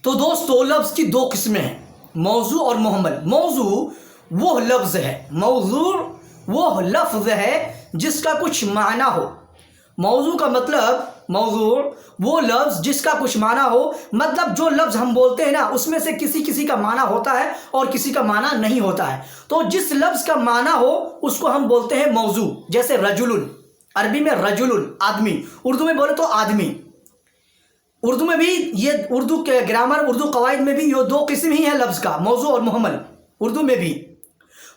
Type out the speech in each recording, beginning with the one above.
तो दोस्तों लफ्ज़ की दो किस्में हैं, मौजू और मुहम्मल। मौजू वो लफ्ज़ है, मौजू वो लफ्ज़ है जिसका कुछ माना हो। मौजू का मतलब, मौजू वो लफ्ज़ जिसका कुछ माना हो, मतलब जो लफ्ज़ हम बोलते हैं ना उसमें से किसी किसी का माना होता है और किसी का माना नहीं होता है। तो जिस लफ्ज़ का माना हो उसको हम बोलते हैं मौजू। जैसे रजुलुन, अरबी में रजुलुन आदमी, उर्दू में बोले तो आदमी। उर्दू में भी ये, उर्दू के ग्रामर, उर्दू कवायद में भी ये दो किस्म ही है लफ्ज़ का, मौजू और मुहम्मल, उर्दू में भी।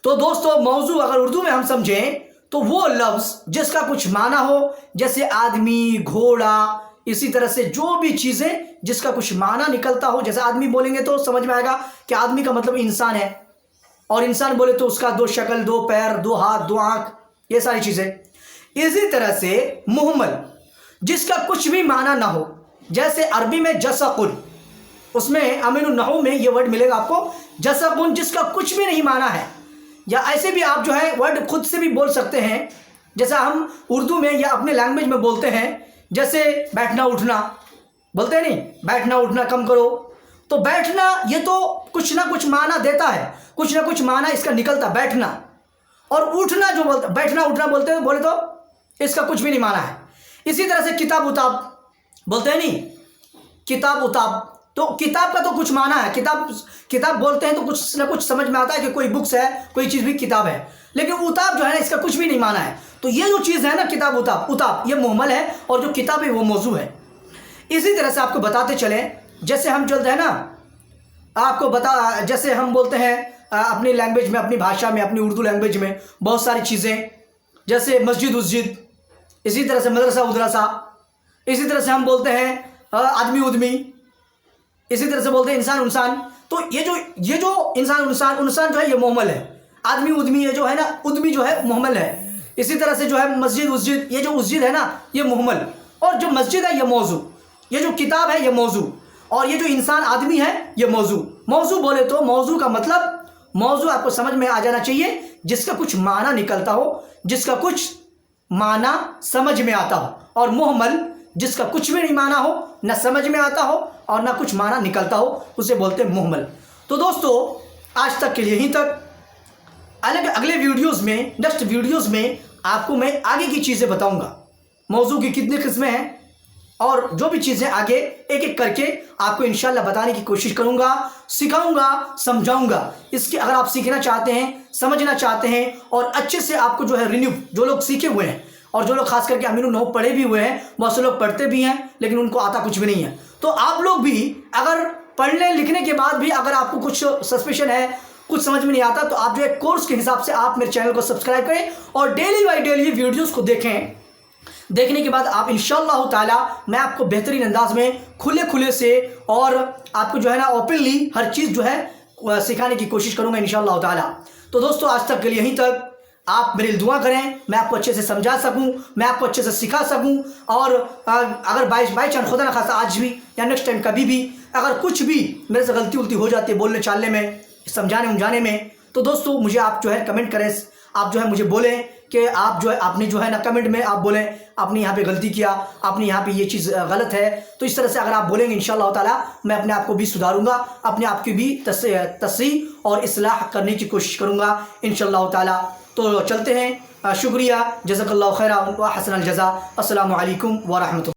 तो दोस्तों मौजू अगर उर्दू में हम समझें तो वो लफ्ज़ जिसका कुछ माना हो, जैसे आदमी, घोड़ा, इसी तरह से जो भी चीज़ें जिसका कुछ माना निकलता हो। जैसे आदमी बोलेंगे तो समझ में आएगा कि आदमी का मतलब इंसान है, और इंसान बोले तो उसका दो शक्ल, दो पैर, दो हाथ, दो आँख, ये सारी चीज़ें। इसी तरह से मुहम्मल जिसका कुछ भी माना ना हो, जैसे अरबी में जसकुन, उसमें अमीनुन नहू में ये वर्ड मिलेगा आपको, जसकुन, जिसका कुछ भी नहीं माना है। या ऐसे भी आप जो है वर्ड खुद से भी बोल सकते हैं, जैसा हम उर्दू में या अपने लैंग्वेज में बोलते हैं। जैसे बैठना उठना बोलते हैं, नहीं, बैठना उठना कम करो। तो बैठना ये तो कुछ ना कुछ माना देता है, कुछ ना कुछ माना इसका निकलता, बैठना। और उठना जो बोलते, बैठना उठना बोलते हैं, बोले तो इसका कुछ भी नहीं माना है। इसी तरह से किताब उताब बोलते हैं, नहीं, किताब उताब, तो किताब का तो कुछ माना है। किताब बोलते हैं तो कुछ ना कुछ समझ में आता है कि कोई बुक्स है, कोई चीज़ भी किताब है। लेकिन उताब जो है ना इसका कुछ भी नहीं माना है। तो ये जो चीज़ है ना किताब उताब, उताब ये मुहम्मल है, और जो किताब है वो मौजू है। इसी तरह से आपको बताते चलें, जैसे हम चलते हैं ना, आपको बता, जैसे हम बोलते हैं अपनी लैंग्वेज में, अपनी भाषा में, अपनी उर्दू लैंग्वेज में बहुत सारी चीज़ें, जैसे मस्जिद उस्जिद, इसी तरह से मदरसा उदरसा, इसी तरह से हम बोलते हैं आदमी उदमी, इसी तरह से बोलते हैं इंसान उनसान। तो ये जो इंसान उनसान जो है ये मुहम्मल है। आदमी उदमी ये जो है ना, उदमी जो है मुहम्मल है। इसी तरह से जो है मस्जिद उस्जिद, ये जो उस्जिद है ना ये मुहम्मल, और जो मस्जिद है ये मौजू, ये जो किताब है ये मौजू, और ये जो इंसान आदमी है ये मौजू। मौजू बोले तो मौजू का मतलब, मौजू आपको समझ में आ जाना चाहिए जिसका कुछ माना निकलता हो, जिसका कुछ माना समझ में आता हो। और मुहम्मल जिसका कुछ भी नहीं माना हो, ना समझ में आता हो और ना कुछ माना निकलता हो, उसे बोलते हैं मुहम्मल। तो दोस्तों आज तक के लिए यहीं तक। अगले वीडियोस में, नेक्स्ट वीडियोस में आपको मैं आगे की चीज़ें बताऊंगा, मौजू की कितनी किस्में हैं, और जो भी चीज़ें आगे एक एक करके आपको इंशाल्लाह बताने की कोशिश करूंगा, सिखाऊंगा, समझाऊंगा। इसके अगर आप सीखना चाहते हैं, समझना चाहते हैं, और अच्छे से आपको जो है रिन्यू, जो लोग सीखे हुए हैं और जो लोग खास करके अमीनुन नहू पढ़े भी हुए हैं, बहुत से लोग पढ़ते भी हैं लेकिन उनको आता कुछ भी नहीं है। तो आप लोग भी अगर पढ़ने लिखने के बाद भी अगर आपको कुछ सस्पेशन है, कुछ समझ में नहीं आता, तो आप जो है कोर्स के हिसाब से आप मेरे चैनल को सब्सक्राइब करें और डेली बाई डेली वीडियोस को देखें। देखने के बाद आप इंशाअल्लाह ताला मैं आपको बेहतरीन अंदाज में खुले से और आपको जो है ना ओपनली हर चीज़ जो है सिखाने की कोशिश करूंगा इंशाअल्लाह ताला। तो दोस्तों आज तक के लिए यहीं तक। आप मेरे लिए दुआ करें, मैं आपको अच्छे से समझा सकूं, मैं आपको अच्छे से सिखा सकूं। और अगर बाई चांस खुदा ना खासा आज भी या नेक्स्ट टाइम कभी भी अगर कुछ भी मेरे से गलती उलती हो जाती है बोलने चालने में, समझाने उमझाने में, तो दोस्तों मुझे आप जो है कमेंट करें, आप जो है मुझे बोलें कि आप जो है, आपने जो है ना कमेंट में आप बोलें आपने यहाँ पे गलती किया, आपने यहाँ पे ये चीज़ गलत है। तो इस तरह से अगर आप बोलेंगे इंशाअल्लाह ताला मैं अपने आप को भी सुधारूंगा, अपने आप की भी तस्सीह और इस्लाह करने की कोशिश करूँगा इंशाअल्लाह ताला। तो चलते हैं, शुक्रिया, जज़ाकल्लाहु खैरा व हसनल जज़ा। अस्सलामु अलैकुम व रहमतुल्लाह।